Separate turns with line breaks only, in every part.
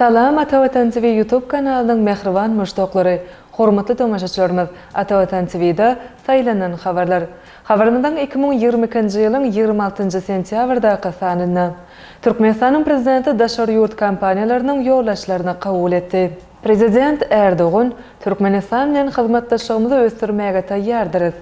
Salam Atavatan TV YouTube kanalının mehriban müştaqlary. Hormatly tomaşaçylarymyz, Atavatan TV'de saýlanan habarlar. Habaryndan 2022-nji ýylyň 26-njy sentýabrdaky sanyna Türkmenistanyň prezidenti daşary ýurt kampaniýalarynyň ýollaşlaryny kabul etdi. Prezident Erdoğan, Türkmenistan bilen hyzmatdaşlygymyzy ösdürmäge taýýardyr.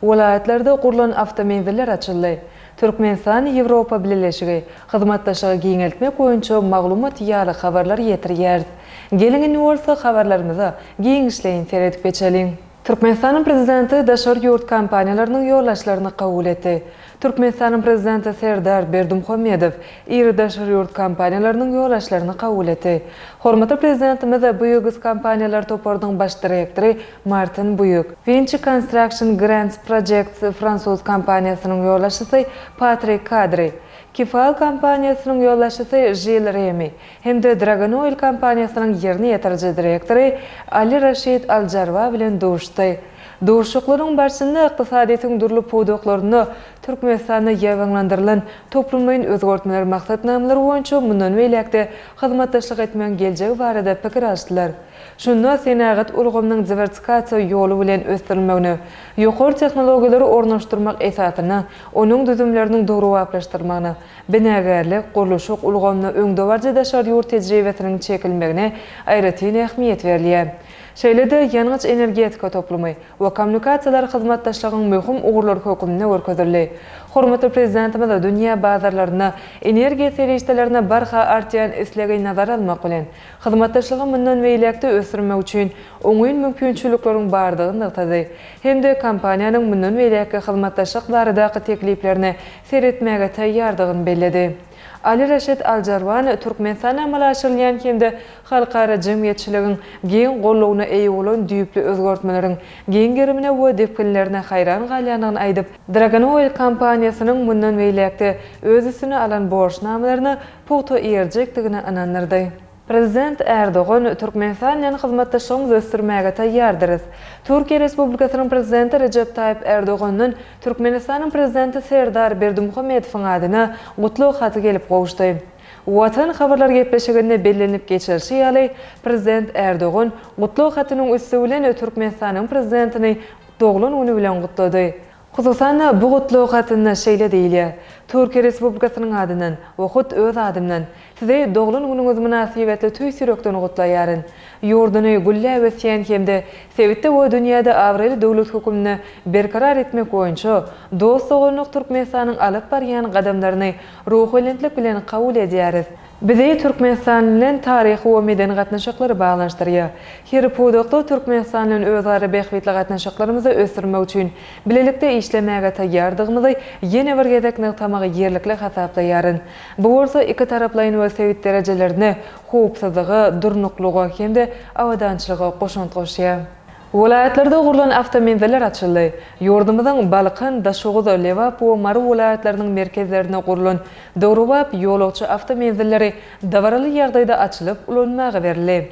Welaýatlarda gurulan avtomobiller açyldy. Türkmenistan Ýewropa Birleşigi hyzmatdaşlygy giňeltmek boýunça maglumat ýaly habarlar ýetirýär. Gelin bolsa habarlarymyza giňişleýin seredip geçelim. Türkmenistanyň prezidenti daşary ýurt kampaniýalarynyň ýollaşlaryny kabul etdi. Türkmenistanyň prezidenti Serdar Berdimuhammedow iri daşary ýurt kampaniýalarynyň ýollaşlaryny kabul etdi. Hormatly prezidentimiz Buyuk kampaniýalar topardyň baş direktori Martin Buyuk, Vinci Construction Grand Projects Fransuz kampaniýasynyň ýollaşçysy Patrick Kadri, Kifal kampaniýasynyň ýollaşçysy Gilles Remy hem-de Dragon Oil kampaniýasynyň ýerni ýetirji direktori Ali Rashid Aljarwa bilen duşdy. Duşuklaryň barşynda ykdysadyň durly podoklaryny Türkmenistanda ýaňlandyrylan toplumyň özgertmeler maksatnamlary boýunça mundan beýlekde hyzmatdaşlyk etmän geljegi barada pikir alşdylar. Şunda senagat ulgamyň diversifikasiýa ýoly bilen ösdirilmegini, ýokary tehnologiýalary ornaşdyrmak esasyna, onuň düzümleriniň dogry wagtlaşdyrmagyna, binägerlik, gurulşyk ulgamyny öňde barja daşary ýurt tejribesiniň çekilmegine aýratyn ähmiýet berilýär. Şeýlede ýanyňyç energetika toplumy we kommunikasiýalar hyzmatdaşlygynyň möhüm ugurlary hökümine görkezildi. Hormatly prezidentimiz dünýä bazarlaryna, energiýa serişdelerine barha artýan islegi nazar almak bilen hyzmatdaşlygy mundan beýlekde ösdürmek üçin oňuň mümkinçilikleriň bardygyny ýatydy. Hem-de kompaniýanyň mundan beýlekde hyzmatdaşlyk baradaky tekliplerini seretmäge taýýardygyny belledi. Ali Rashid Aljarwan Türkmenistana amalaşylýan hem-de halkara jemgyýetçiligiň giň gollawyna eýe bolan düýpli özgertmeleriň giň gerimine we depkinlerine haýran galýanyny aýdyp, Dragon Oil kampaniýasynyň mundan beýlekde öz üstüne alan borçnamalaryny puta ýerjekdigine inanyrdy. Prezident Erdoğan Türkmenistan bilen hyzmatdaşlygymyzy ösdürmäge taýýardyr. Türkiýe Respublikasynyň prezidenti Recep Tayyip Erdoğanyň Türkmenistanyň prezidenti Serdar Berdimuhammedowyň adyna gutluk haty gelip gowuşdy. Watan habarlar gepleşiginde bellenip geçirşi ýaly prezident Erdoğan gutluk hatynyň üstü bilen Türkmenistanyň prezidentini doglan güni bilen gutlady. Hususan bu gutluk hatyny şeýle diýilýär. Türkiýe Respublikasynyň adynan wagt öz adymdan size doglan günüňiz münasibetli tüý sürekden gutlaýaryn. Ýurduny güllä we sen hemde sebitde we dünýäde awraly döwlet hökümini berkarar etmek boýunça dost oglanyk Türkmenistanyň alyp barýan gadamlaryny ruhulentlik bilen kabul edýäris. Bizi Türkmenistan bilen taryhy we medeni gatnaşyklary baglanşdyrýar. Her podokda Türkmenistan bilen özara behwetli gatnaşyklarymyzy ösdürmek üçin bilelikde işlemäge taýýardygymyzy ýene bir gezek nykdamagy ýerlikle hasaplaýaryn. Bu bolsa iki taraplaryň we sebit derejelerini howpsuzlygy, durnuklugy hem-de awadançylygy goşunt goşýar. Welaýatlarda gurulan avtomobiller açyldy. Ýurdumyzyň Balkan, Daşoğuz, Lewap we Mary welaýatlarynyň merkezlerine gurulan Dowrowap ýolagçy avtomobilleri dawaraly ýagdaýda açylyp ulanmagy berildi.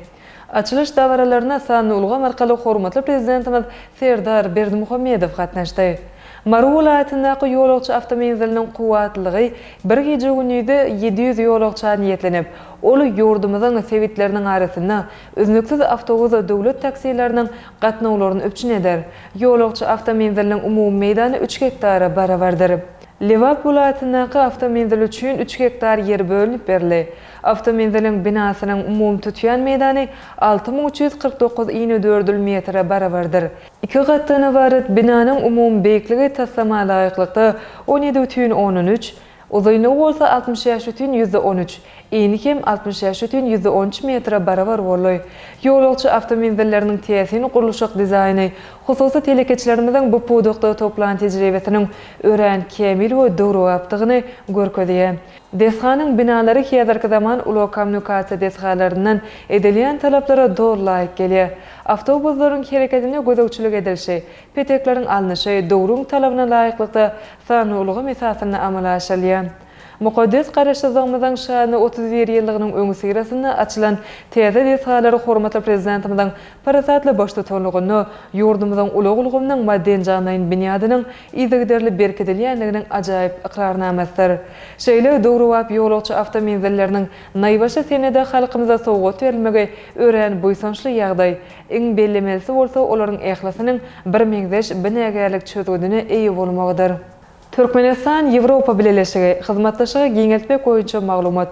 Açylış dawaralaryna sanly ulgam arkaly hormatly prezidentimiz Serdar Berdimuhammedow gatnaşdy. Mary welaýatyndaky ýolagçy avtomobilleriniň kuwatlygy bir gece günüde 700 ýolagçy niyetlenip, ol ýurdumyzyň sebitleriniň arasynda üznüksiz awtobus we döwlet taksileriniň gatnawlaryny öpçün eder. Ýolagçy avtomobilleriniň umumy meýdany 3 hektara barabardyr. Lewap welaýatyndaky avtomobil üçin 3 hektar ýer bölünip berildi. Avtomobiliň binasynyň umumy tutýan meýdany 6349,4 metre barabardyr. 2 gatdan ibaret binanyň umumy beýikligi taslama laýyklykda 17,13, uzaýlygy bolsa 60,13, eni hem 60,13 metre barabar bolýar. Ýolagçy avtomobilleriniň täsini gurulşyk dizaýny, hususy telekeçilerimiziň bu podokda toplan tejribesiniň ören kemil we dogry wagtygyny görkezýär. Deshanyň binalary häzirki zaman uly kommunikasiýa deshalarynyň edilýän talaplara dogry laýyk gelýär. Awtobuslaryň hereketine gözegçilik edilşi, petekleriň alnyşy dogry talabyna laýyklykda sanly ulgam esasyna amala aşylýar. Muqaddes garaşyzygymyzyň şany 31 ýyllygynyň öňü sirasyna açylan täze desgalary hormatly prezidentimizden parasatly başda tutanlygyny, ýurdumyzyň ulag ulgamynyň madden janaýyn binýadynyň izigderli berkedilýänliginiň ajaýyp iqrarnamasdyr. Şeýle dogry wap ýolagçy awtomobilläriniň naýbaşy senede halkymyza sowgat berilmegi ören buýsançly ýagdaý. Iň bellemelisi bolsa olaryň ählasynyň bir meňzeş binägerlik çözgüdüne eýe bolmagydyr. Türkmenistan Ýewropa Birleşigi hyzmatdaşygy giňeltmek boýunça maglumat.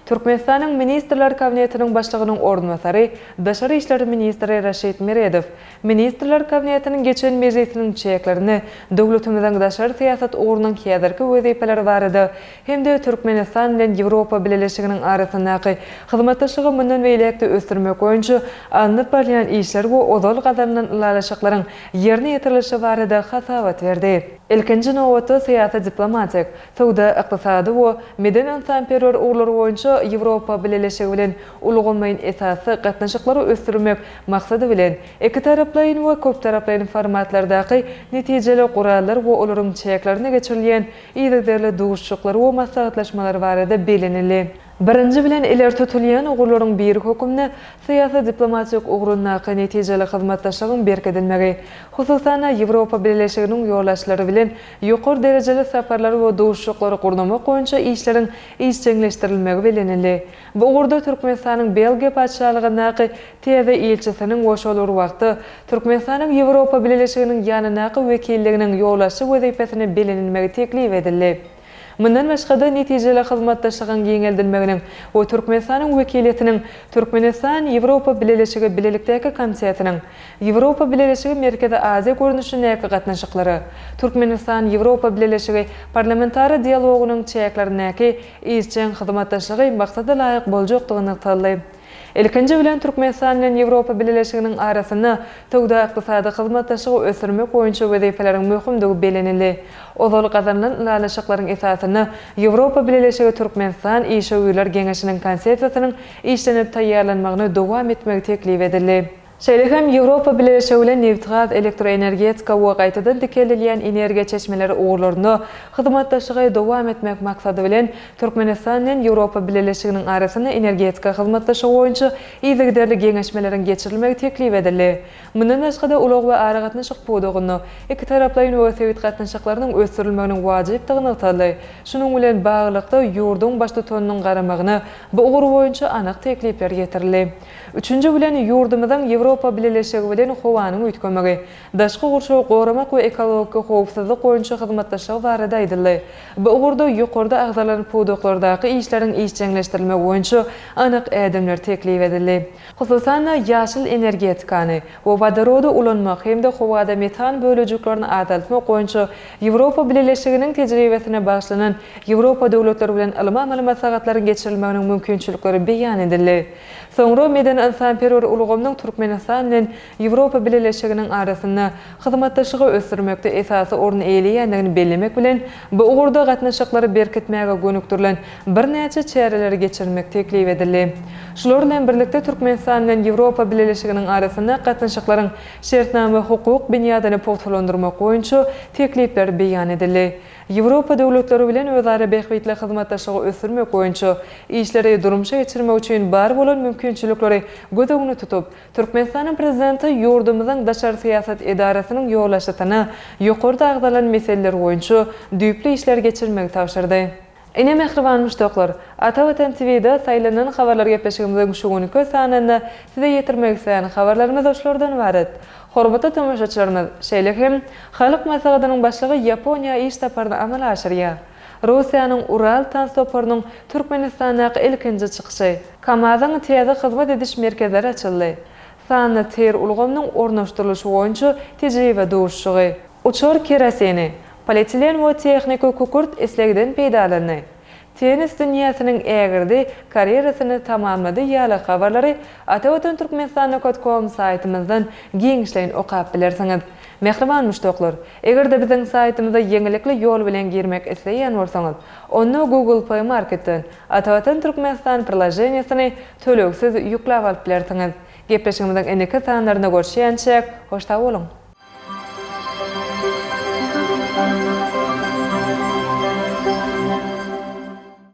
Türkmenistanyň Ministrler Kabinetiniň başlygynyň ornbasary, Daşary işler ministri Raşid Meredow, Ministrler Kabinetiniň geçen mejlisiniň çeklerini döwletimiziň daşary siýasat ugrunun häzirki wezipeleri barada hemde Türkmenistan bilen Ýewropa Birleşiginiň arasyndaky hyzmatdaşlygy mundan beýlekde ösdürmek boýunça alınıp barýan işler we ozal gazaryndan ilalaşyklaryň ýerine ýetirilişi barada hasawat berdi. Ilkinji nowaty siýasat diplomatik, sowda ykdysady we meden insan perwer uglary boýunça Ýewropa Birleşigi bilen ulgamyň esasy gatnaşyklary ösdürmek maksady bilen iki taraplaýyn we köp taraplaýyn formatlardaky netijeli gurallar we olaryň çeklerine geçirilýän ýygderli duguşçuklar we maslahatlaşmalar barada belenili. Birinji bilen iler tutulýan ugurlaryň bir hökümne siýasat diplomatik ugrundaky netijeli hyzmatdaşlygyň berkedilmegi, hususan Ýewropa Birleşiginiň ýoldaşlary bilen ýokary derejeli saparlary we duguşçuklary gurnamak boýunça işleriň işçileşdirilmegi belenildi. Bu ugurda Türkmenistanyň Belgiýa paçalygyndaky täze elçisiniň goşular wagty Türkmenistanyň Ýewropa Birleşiginiň ýanynaky wekilliginiň ýoldaşy wezipesine belenilmegi teklip edildi. Mundan başga netijeli hyzmatdaşlygyň giňeldilmeginiň we Türkmenistanyň wekiliýetiniň Türkmenistan Ýewropa Birleşigi bilelikdäki komitetiniň Ýewropa Birleşigi Merkezi Aziýa görnüşindäki gatnaşyklary Türkmenistan Ýewropa Birleşigi parlamentary dialogunyň çeklerindäki işçiň hyzmatdaşlygy maksada laýyk boljakdygyny taýlaýar. Ilkinji bilen Türkmenistan bilen Ýewropa Birleşiginiň arasynda togda ykdysady hyzmatdaşlygy ösdürmek boýunça wezipeleriň möhümdigi belenildi. Ozal gazaryndan ilalaşyklaryň esasyny Ýewropa Birleşigi Türkmenistan işçiler geňeşiniň konsepsiýasynyň işlenip taýýarlanmagyny dowam etmegi teklip edildi. Şeýle hem Ýewropa Birleşigi bilen neft gaz, elektroenergetika we gaýtadan dikelilýän energiýa çeşmeleri ugurlaryny hyzmatdaşlygy dowam etmek maksady bilen Türkmenistan bilen Ýewropa Birleşiginiň arasynda energetika hyzmatdaşlygy boýunça izigderli geňeşmeleriň geçirilmegi teklip edildi. Mundan başga da ulag we ara gatnaşyk podugyny iki taraplaýyn we sowet gatnaşyklarynyň ösdürilmeginiň wajypdygyny taýlaýar. Şunuň bilen baglykda ýurdun başda tutunyň garamagyny bu ugur boýunça anyk teklipler getirildi. Üçüncü bilen ýurdumyzyň Ýewropa Birleşigi bilen howanyň üýtgemegi, daşky gurşawy goramak we ekologik howpsuzlyk boýunça hyzmatdaşlygy barada aýdyldy. Bu ugurda ýokarda agzalanan poduklardaky işleriň işçileşdirilmegi boýunça anyk ädimler teklip edildi. Hususan ýaşyl energetikany we wadorodu ulanmak hemde howada metan bölejiklerini azaltmak boýunça Ýewropa Birleşiginiň tejribesine bagşlanan Ýewropa döwletleri bilen ylmy maslahatlaryň geçirilmeginiň mümkinçilikleri beýan edildi. Soňra meden insan perwer ulgamynyň Türkmenistan bilen Ýewropa Birleşiginiň arasynda hyzmatdaşlygy ösdürmekde esasy orun eýleýändigini bellemek bilen bu ugurda gatnaşyklary berkitmäge gönükdirilen bir näçe çäreleri geçirmek teklip edildi. Şular bilen birlikde Türkmenistan bilen Ýewropa Birleşiginiň arasynda gatnaşyklaryň şertname hukuk binýadyny pogtalandyrmak boýunça teklipler beýan edildi. Ýewropa döwletleri bilen özara behbetli hyzmatdaşlygy ösdürmek boýunça işleri durumşa geçirmek üçin bar bolan mümkinçilikleri göz öňüne tutup, Türkmenistanyň prezidenti ýurdumyzyň daşary siýasat edarasynyň ýoldaşytyna ýokarda agdalan meseleler boýunça düýpli işler geçirmegi tapşyrdy. Ine mehriban müştaklar, Ata Vatan TV'de saýlanan habarlar gepleşigimiziň şu günkü sanynda size ýetirmek isleýän habarlarymyz oşlardan ibaret. Hormatly tamaşaçylarymyz, şeýle hem halyk maslahatynyň başlygy Ýaponiýa iş saparyny amala aşyrýar. Russiýanyň Ural transportynyň Türkmenistandaky ilkinji çykyşy, KAMAZyň täze hyzmat ediş merkezleri açyldy. Sany ter ulgamynyň ornaşdyrylyşy boýunça tejribe dowuşçugy, uçur keraseni, polietilen we texnik kukurt eslegden peýdalandy. Tenis dünýäsiniň ägirdi karýerasyny tamamlady ýaly habarlary Ata Vatan Türkmenistan.com saýtymyzdan giňişleýin okap bilersiňiz. Mehriban müştaklar, egerde biziň saýtymyza ýeňilikli ýol bilen girmek isleýän bolsaňyz, onu Google Play Marketden Ata Vatan Türkmenistan prilajenýasyny töleksiz ýuklap alyp bilersiňiz. Gepleşigimizden eneki sanlaryna görüşýänçe hoşta bolun.